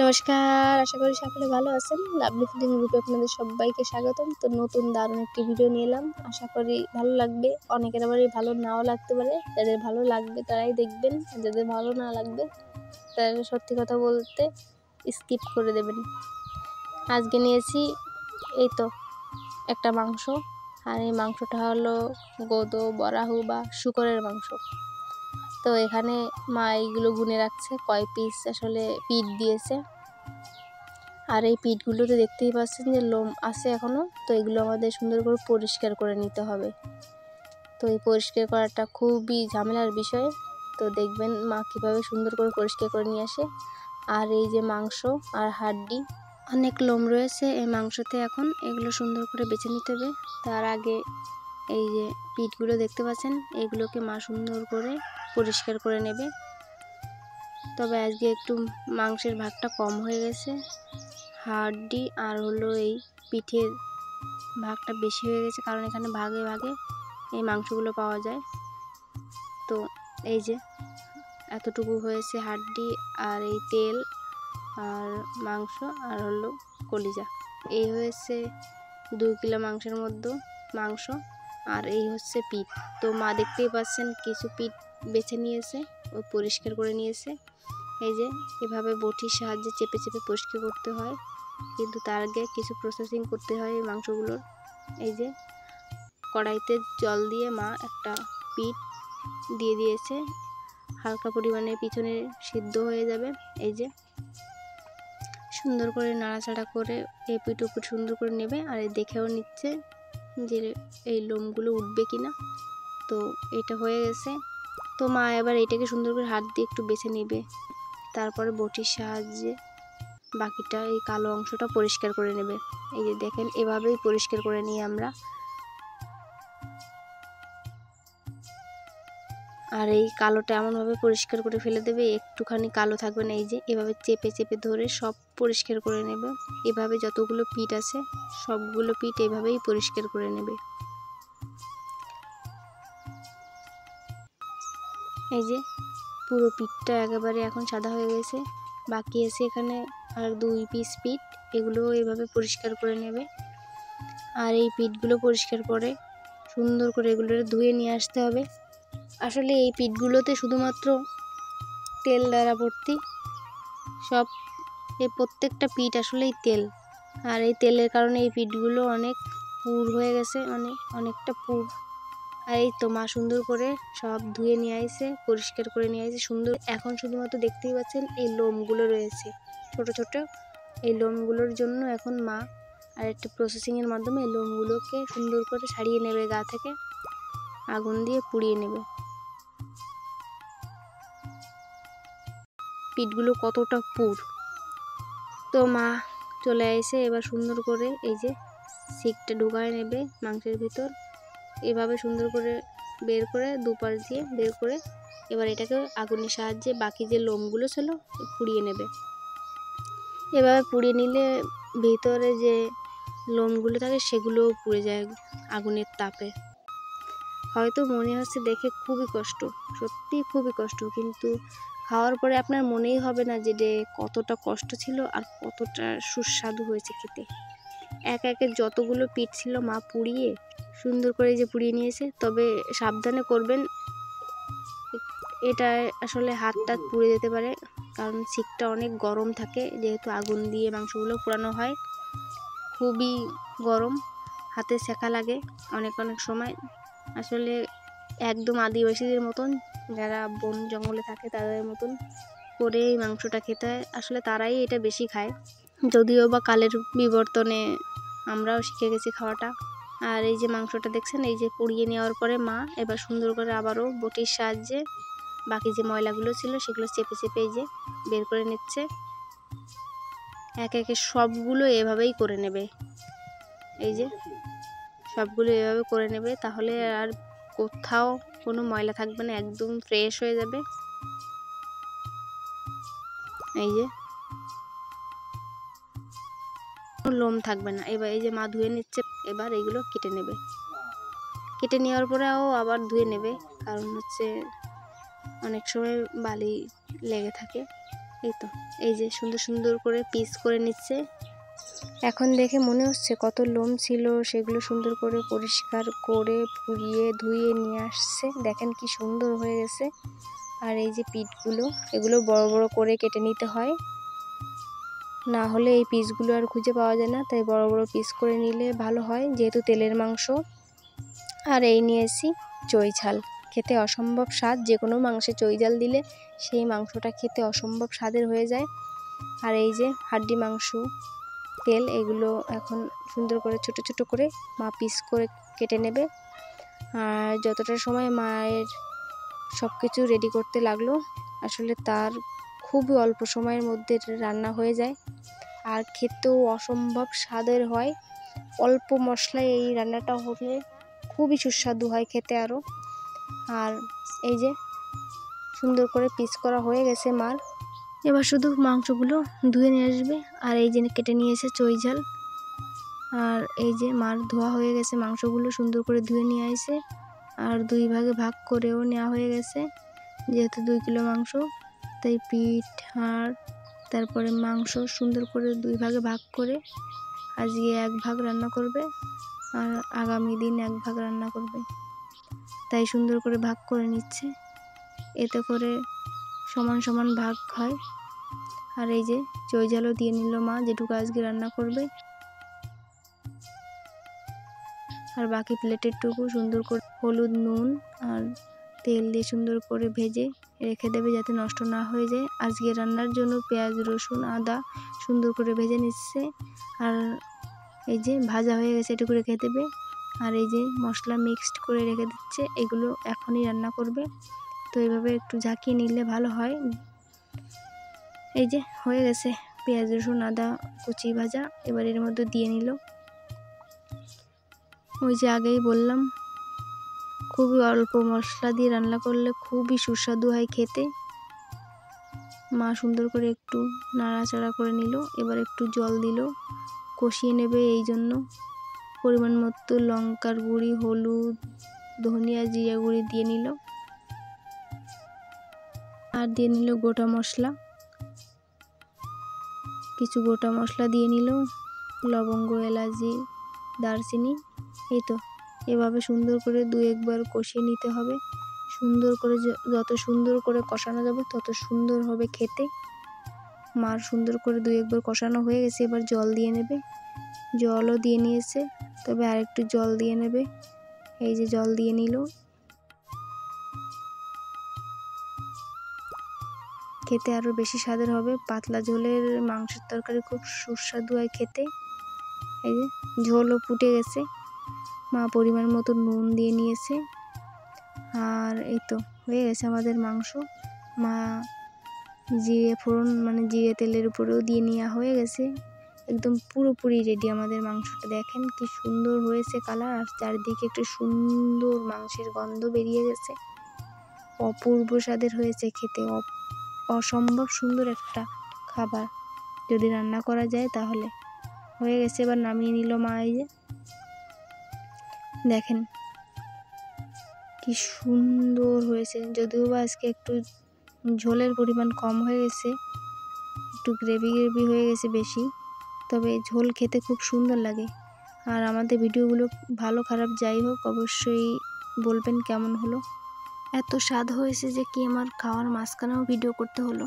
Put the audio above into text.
নমস্কার, আশা করি সকলে ভালো আছেন। লাভলি ফুডিং গ্রুপে আপনাদের সবাইকে স্বাগতম। তো নতুন দারুণ একটি ভিডিও নিয়ে এলাম, আশা করি ভালো লাগবে। অনেকের আবার ভালো নাও লাগতে পারে, যাদের ভালো লাগবে তারাই দেখবেন, যাদের ভালো না লাগবে তারা সত্যি কথা বলতে স্কিপ করে দেবেন। আজকে নিয়েছি এই তো একটা মাংস, আর এই মাংসটা হলো গোদো, বরাহু বা শূকরের মাংস। তো এখানে মা এইগুলো গুনে রাখছে কয় পিস আসলে পিঠ দিয়েছে। আর এই পিঠগুলোতে দেখতেই পাচ্ছেন যে লোম আছে এখনও। তো এগুলো আমাদের সুন্দর করে পরিষ্কার করে নিতে হবে। তো এই পরিষ্কার করাটা খুবই ঝামেলার বিষয়। তো দেখবেন মা কীভাবে সুন্দর করে পরিষ্কার করে নিয়ে আসে। আর এই যে মাংস আর হাড্ডি, অনেক লোম রয়েছে এই মাংসতে, এখন এগুলো সুন্দর করে বেছে নিতে হবে। তার আগে এই যে পিঠগুলো দেখতে পাচ্ছেন, এগুলোকে মা সুন্দর করে পরিষ্কার করে নেবে। তবে আজকে একটু মাংসের ভাগটা কম হয়ে গেছে, হাড্ডি আর হলো এই পিঠের ভাগটা বেশি হয়ে গেছে, কারণ এখানে ভাগে ভাগে এই মাংসগুলো পাওয়া যায়। তো এই যে এতটুকু হয়েছে হাড্ডি আর এই তেল আর মাংস আর হলো কলিজা, এই হয়েছে 2 কিলো মাংসের মধ্যে মাংস। আর এই হচ্ছে পিঠ। তো মা দেখতেই পাচ্ছেন কিছু পিঠ বেছে নিয়েছে, ও পরিষ্কার করে নিয়েছে। এই যে এভাবে বটির সাহায্যে চেপে চেপে পরিষ্কার করতে হয়, কিন্তু তার আগে কিছু প্রসেসিং করতে হয় এই মাংসগুলোর। এই যে কড়াইতে জল দিয়ে মা একটা পিঠ দিয়ে দিয়েছে, হালকা পরিমাণে পিছনে সিদ্ধ হয়ে যাবে। এই যে সুন্দর করে নাড়াচাড়া করে এই পিঠ উপর সুন্দর করে নেবে, আর দেখেও নিচ্ছে যে এই লোমগুলো উঠবে কিনা। তো এটা হয়ে গেছে। তো মা এবার এটাকে সুন্দর করে হাত দিয়ে একটু বেছে নেবে, তারপরে বটির সাহায্যে বাকিটা এই কালো অংশটা পরিষ্কার করে নেবে। এই যে দেখেন এভাবেই পরিষ্কার করে নিই আমরা। আর এই কালোটা এমনভাবে পরিষ্কার করে ফেলে দেবে, একটুখানি কালো থাকবে না। এই যে এভাবে চেপে চেপে ধরে সব পরিষ্কার করে নেবে। এভাবে যতগুলো পিঠ আছে সবগুলো পিঠ এভাবেই পরিষ্কার করে নেবে। এই যে পুরো পিঠটা একেবারে এখন সাদা হয়ে গেছে, বাকি আছে এখানে আর 2 পিস পিঠ, এগুলো এভাবে পরিষ্কার করে নেবে। আর এই পিঠগুলো পরিষ্কার করে সুন্দর করে এগুলো ধুয়ে নিয়ে আসতে হবে। আসলে এই পিঠগুলোতে শুধুমাত্র তেল দ্বারা ভর্তি, সব এই প্রত্যেকটা পিঠ আসলেই তেল। আর এই তেলের কারণে এই পিঠগুলো অনেক পুর হয়ে গেছে, অনেকটা পুর। আর এই তো মা সুন্দর করে সব ধুয়ে নিয়ে আসছে, পরিষ্কার করে নিয়ে আসছে সুন্দর। এখন শুধুমাত্র দেখতেই পাচ্ছেন এই লোমগুলো রয়েছে ছোট ছোট, এই লোমগুলোর জন্য এখন মা আর একটা প্রসেসিংয়ের মাধ্যমে এই লোমগুলোকে সুন্দর করে ছাড়িয়ে নেবে, গা থেকে আগুন দিয়ে পুড়িয়ে নেবে। পিঠগুলো কতটা পুর। তো মা চলে এসে এবার সুন্দর করে এই যে শিকটা ঢুকায় নেবে মাংসের ভিতর, এভাবে সুন্দর করে বের করে দুপাশ দিয়ে বের করে এবার এটাকে আগুনের সাহায্যে বাকি যে লোমগুলো ছিল পুড়িয়ে নেবে। এভাবে পুড়িয়ে নিলে ভিতরে যে লোমগুলো থাকে সেগুলোও পুড়ে যায় আগুনের তাপে। হয়তো মনে হচ্ছে দেখে খুবই কষ্ট, সত্যি খুবই কষ্ট, কিন্তু খাওয়ার পরে আপনার মনেই হবে না যে কতটা কষ্ট ছিল আর কতটা সুস্বাদু হয়েছে খেতে। এক একে যতগুলো পিঠ ছিল মা পুড়িয়ে সুন্দর করে যে পুড়িয়ে নিয়েছে। তবে সাবধানে করবেন, এটা আসলে হাত টাত পুড়ে যেতে পারে, কারণ শিকটা অনেক গরম থাকে, যেহেতু আগুন দিয়ে মাংসগুলো পোড়ানো হয়, খুবই গরম, হাতে সেকা লাগে অনেক সময়। আসলে একদম আদিবাসীদের মতন, যারা বন জঙ্গলে থাকে তাদের মতন করে এই মাংসটা খেতে হয়। আসলে তারাই এটা বেশি খায়, যদিও বা কালের বিবর্তনে আমরাও শিখে গেছি খাওয়াটা। আর এই যে মাংসটা দেখছেন, এই যে পুড়িয়ে নেওয়ার পরে মা এবার সুন্দর করে আবারও বটির সাহায্যে বাকি যে ময়লাগুলো ছিল সেগুলো চেপে চেপে এই যে বের করে নিচ্ছে। এক একে সবগুলো এভাবেই করে নেবে, এই যে সবগুলো এভাবে করে নেবে, তাহলে আর কোথাও কোনো ময়লা থাকবে না, একদম ফ্রেশ হয়ে যাবে। এই যে লোম থাকবে না। এবার এই যে মা ধুয়ে নিচ্ছে, এবার এগুলো কেটে নেবে। কেটে নেওয়ার পরেও আবার ধুয়ে নেবে, কারণ হচ্ছে অনেক সময় বালি লেগে থাকে। এই তো এই যে সুন্দর সুন্দর করে পিস করে নিচ্ছে। এখন দেখে মনে হচ্ছে কত লোম ছিল, সেগুলো সুন্দর করে পরিষ্কার করে পুড়িয়ে ধুয়ে নিয়ে আসছে। দেখেন কি সুন্দর হয়ে গেছে। আর এই যে পিঠগুলো, এগুলো বড় বড় করে কেটে নিতে হয়, না হলে এই পিসগুলো আর খুঁজে পাওয়া যায় না। তাই বড় বড় পিস করে নিলে ভালো হয়, যেহেতু তেলের মাংস। আর এই নিয়েছি চই ঝাল, খেতে অসম্ভব স্বাদ। যে কোনো মাংসে চই ঝাল দিলে সেই মাংসটা খেতে অসম্ভব স্বাদের হয়ে যায়। আর এই যে হাড্ডি মাংস, তেল, এগুলো এখন সুন্দর করে ছোট ছোট করে মা পিস করে কেটে নেবে। আর যতটা সময় মায়ের সব কিছু রেডি করতে লাগলো, আসলে তার খুবই অল্প সময়ের মধ্যে রান্না হয়ে যায়। আর খেতেও অসম্ভব স্বাদের হয়। অল্প মশলায় এই রান্নাটা হলে খুবই সুস্বাদু হয় খেতে আরও। আর এই যে সুন্দর করে পিস করা হয়ে গেছে মার। এবার শুধু মাংসগুলো ধুয়ে নিয়ে আসবে। আর এই যে কেটে নিয়েছে চই ঝাল। আর এই যে মার ধোয়া হয়ে গেছে মাংসগুলো, সুন্দর করে ধুয়ে নিয়ে আসে। আর 2 ভাগে ভাগ করেও নেওয়া হয়ে গেছে, যেহেতু 2 কিলো মাংস। তাই পিঠ, হাড়, তারপরে মাংস সুন্দর করে 2 ভাগে ভাগ করে আজকে 1 ভাগ রান্না করবে, আর আগামী দিন 1 ভাগ রান্না করবে। তাই সুন্দর করে ভাগ করে নিচ্ছে, এতে করে সমান সমান ভাগ হয়। আর এই যে চই ঝালও দিয়ে নিল মা, যেটুকু আজকে রান্না করবে। আর বাকি প্লেটেরটুকু সুন্দর করে হলুদ, নুন আর তেল দিয়ে সুন্দর করে ভেজে রেখে দেবে, যাতে নষ্ট না হয়ে যায়। আজকে রান্নার জন্য পেঁয়াজ, রসুন, আদা সুন্দর করে ভেজে নিচ্ছে। আর এই যে ভাজা হয়ে গেছে, এটুকু রেখে দেবে। আর এই যে মশলা মিক্সড করে রেখে দিচ্ছে, এগুলো এখনই রান্না করবে। তো এইভাবে একটু ঝাঁকিয়ে নিলে ভালো হয়। এই যে হয়ে গেছে পেঁয়াজ, রসুন, আদা কুচি ভাজা। এবার এর মধ্যে দিয়ে নিল, ওই যে আগেই বললাম, খুবই অল্প মশলা দিয়ে রান্না করলে খুবই সুস্বাদু হয় খেতে। মা সুন্দর করে একটু নাড়াচাড়া করে নিল। এবার একটু জল দিল, কষিয়ে নেবে। এই জন্য পরিমাণ মতো লঙ্কার গুঁড়ি, হলুদ, ধনিয়া, জিরা গুঁড়ি দিয়ে নিল। আর দিয়ে নিল গোটা মশলা, কিছু গোটা মশলা দিয়ে নিল, লবঙ্গ, এলাচি, দারচিনি। এই তো এভাবে সুন্দর করে 2-1 বার কষিয়ে নিতে হবে। সুন্দর করে যত সুন্দর করে কষানো যাবে তত সুন্দর হবে খেতে। মার সুন্দর করে 2-1 বার কষানো হয়ে গেছে, এবার জল দিয়ে নেবে। জলও দিয়ে নিয়েছে, তবে আরেকটু জল দিয়ে নেবে। এই যে জল দিয়ে নিল। খেতে আরও বেশি স্বাদের হবে। পাতলা ঝোলের মাংসের তরকারি খুব সুস্বাদু হয় খেতে। এই যে ঝোলও ফুটে গেছে, মা পরিমাণ মতো নুন দিয়ে নিয়েছে। আর এই তো হয়ে গেছে আমাদের মাংস। মা জিরে ফোড়ন, মানে জিরে তেলের উপরেও দিয়ে নেওয়া হয়ে গেছে। একদম পুরোপুরি রেডি আমাদের মাংসটা। দেখেন কি সুন্দর হয়েছে কালার, আর চারিদিকে একটু সুন্দর মাংসের গন্ধ বেরিয়ে গেছে। অপূর্ব স্বাদের হয়েছে খেতে, অসম্ভব সুন্দর একটা খাবার যদি রান্না করা যায় তাহলে। হয়ে গেছে, এবার নামিয়ে নিল মা। এই যে দেখেন কি সুন্দর হয়েছে। যদিও বা আজকে একটু ঝোলের পরিমাণ কম হয়ে গেছে, একটু গ্রেভি গ্রেভি হয়ে গেছে বেশি, তবে ঝোল খেতে খুব সুন্দর লাগে। আর আমাদের ভিডিওগুলো ভালো খারাপ যাই হোক অবশ্যই বলবেন কেমন হলো। এত স্বাদ হয়েছে যে কি আমার খাওয়ার মাঝখানেও ভিডিও করতে হলো।